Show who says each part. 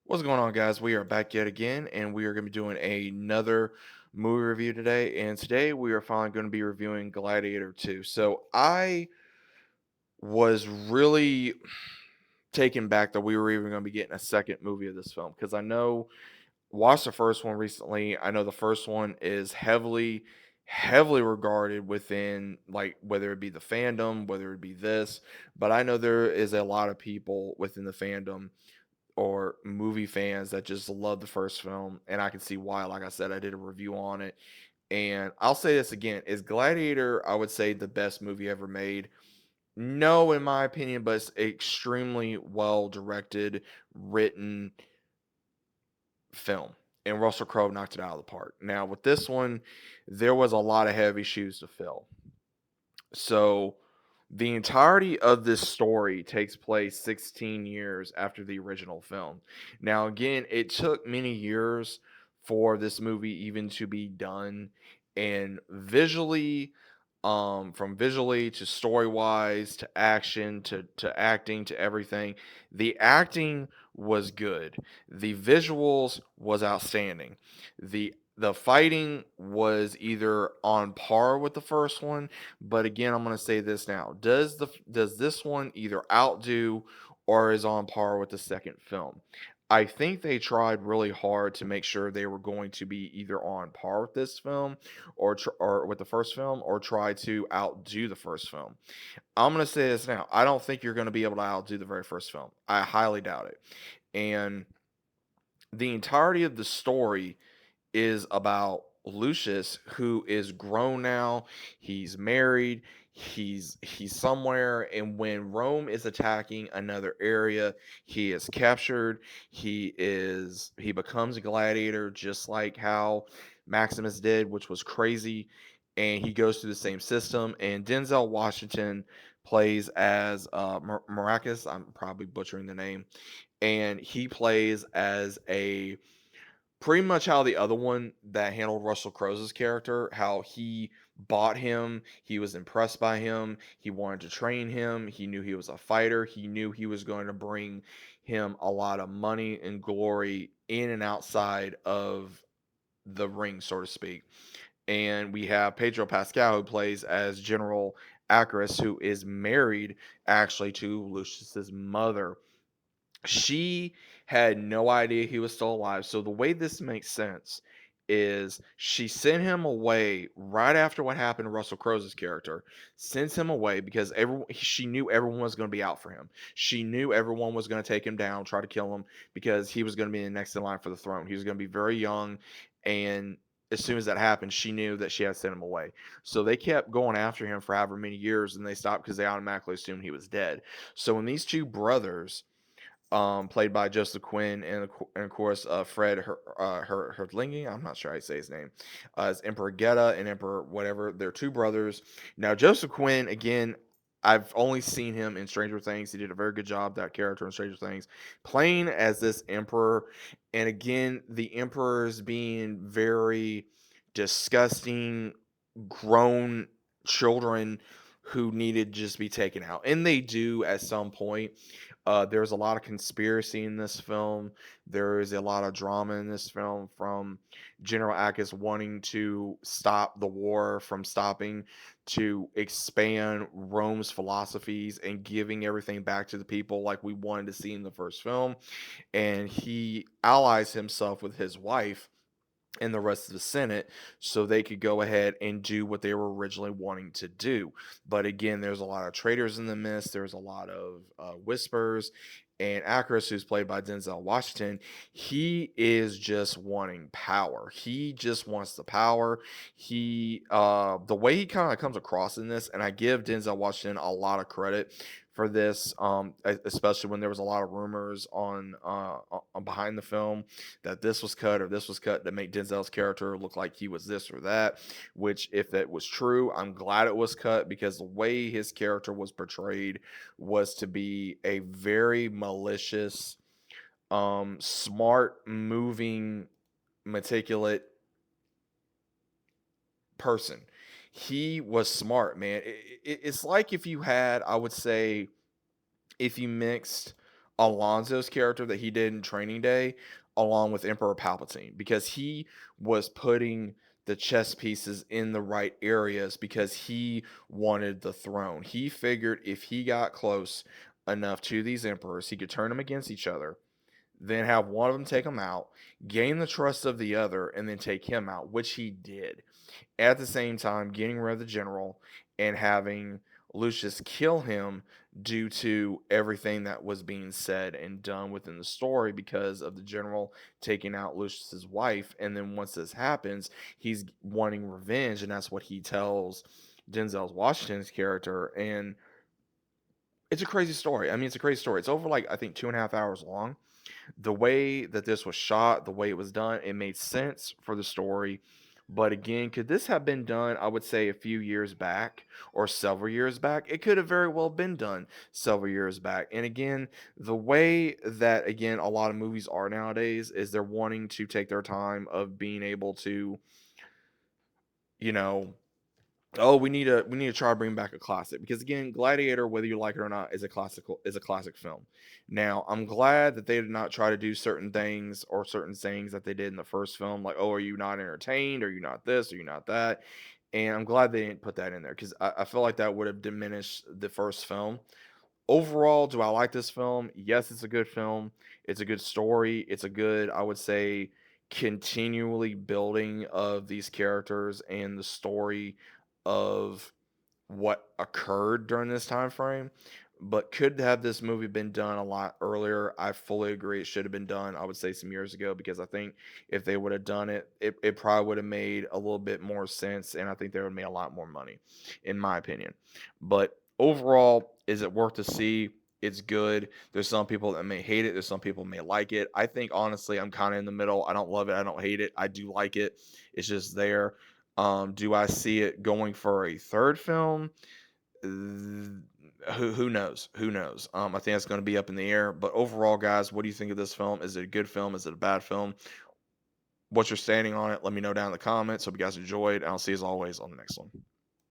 Speaker 1: What's going on, guys? We are back yet again, and we are going to be doing another movie review today. And today we are finally going to be reviewing Gladiator 2. So I was really taken back that we were even going to be getting a second movie of this film because I know watched the first one recently. I know the first one is heavily regarded within, like, whether it be the fandom, whether it be this, but I know there is a lot of people within the fandom or movie fans that just love the first film, and I can see why. Like I said, I did a review on it, and I'll say this again: is Gladiator, I would say, the best movie ever made? No, in my opinion, but it's extremely well directed, written film, and Russell Crowe knocked it out of the park. Now, with this one, there was a lot of heavy shoes to fill. So the entirety of this story takes place 16 years after the original film. Now, again, it took many years for this movie even to be done, and visually, from visually to story wise to action to acting to everything, the acting was good. The visuals was outstanding. The fighting was either on par with the first one, but again, I'm going to say this now. Does this one either outdo or is on par with the second film? I think they tried really hard to make sure they were going to be either on par with this film or with the first film or try to outdo the first film. I'm going to say this now. I don't think you're going to be able to outdo the very first film. I highly doubt it. And the entirety of the story is about Lucius, who is grown now. He's married. He's somewhere, and when Rome is attacking another area, he is captured. He becomes a gladiator, just like how Maximus did, which was crazy. And he goes through the same system. And Denzel Washington plays as Maracus. I'm probably butchering the name, and he plays as a pretty much how the other one that handled Russell Crowe's character, how he bought him, he was impressed by him, he wanted to train him, he knew he was a fighter, he knew he was going to bring him a lot of money and glory in and outside of the ring, so to speak. And we have Pedro Pascal, who plays as General Acris, who is married actually to Lucius's mother. She had no idea he was still alive. So the way this makes sense is she sent him away right after what happened to Russell Crowe's character. Sends him away because she knew everyone was going to be out for him. She knew everyone was going to take him down, try to kill him because he was going to be the next in line for the throne. He was going to be very young, and as soon as that happened, she knew that she had to send him away. So they kept going after him for however many years, and they stopped because they automatically assumed he was dead. So when these two brothers, played by Joseph Quinn, and of course Fred Hertlingi. I'm not sure how you say his name. As Emperor Geta and Emperor whatever. They're two brothers. Now Joseph Quinn, again, I've only seen him in Stranger Things. He did a very good job, that character in Stranger Things, playing as this emperor. And again, the emperors being very disgusting, grown children who needed to just be taken out, and they do at some point. There's a lot of conspiracy in this film. There is a lot of drama in this film, from General Akis wanting to stop the war from stopping, to expand Rome's philosophies and giving everything back to the people like we wanted to see in the first film. And he allies himself with his wife and the rest of the Senate so they could go ahead and do what they were originally wanting to do. But again, there's a lot of traitors in the mist. There's a lot of whispers. And Acris, who's played by Denzel Washington, he is just wanting power. He just wants the power. The way he kind of comes across in this, and I give Denzel Washington a lot of credit for this, especially when there was a lot of rumors on behind the film that this was cut or this was cut to make Denzel's character look like he was this or that, which, if that was true, I'm glad it was cut, because the way his character was portrayed was to be a very malicious, smart, moving, meticulous person. He was smart, man. It's like if you had, I would say, if you mixed Alonso's character that he did in Training Day, along with Emperor Palpatine, because he was putting the chess pieces in the right areas because he wanted the throne. He figured if he got close enough to these emperors, he could turn them against each other, then have one of them take him out, gain the trust of the other, and then take him out, which he did. At the same time, getting rid of the general and having Lucius kill him due to everything that was being said and done within the story because of the general taking out Lucius's wife. And then once this happens, he's wanting revenge, and that's what he tells Denzel Washington's character. And it's a crazy story. I mean, it's a crazy story. It's over like I think 2.5 hours long. The way that this was shot, the way it was done, it made sense for the story. But again, could this have been done, I would say, a few years back or several years back? It could have very well been done several years back. And again, the way that, again, a lot of movies are nowadays is they're wanting to take their time of being able to, you know, oh, we need to try to bring back a classic because again, Gladiator, whether you like it or not, is a classic film. Now, I'm glad that they did not try to do certain things or certain sayings that they did in the first film, like, oh, are you not entertained? Are you not this? Are you not that? And I'm glad they didn't put that in there because I feel like that would have diminished the first film. Overall, do I like this film? Yes, it's a good film. It's a good story. It's a good, I would say, continually building of these characters and the story of what occurred during this time frame. But could have this movie been done a lot earlier? I fully agree. It should have been done, I would say, some years ago because I think if they would have done it, it probably would have made a little bit more sense. And I think they would have made a lot more money, in my opinion. But overall, is it worth to see? It's good. There's some people that may hate it. There's some people may like it. I think honestly, I'm kind of in the middle. I don't love it. I don't hate it. I do like it. It's just there. Do I see it going for a third film? Who knows? Who knows? I think it's going to be up in the air. But overall, guys, what do you think of this film? Is it a good film? Is it a bad film? What's your standing on it? Let me know down in the comments. Hope you guys enjoyed. And I'll see you as always on the next one.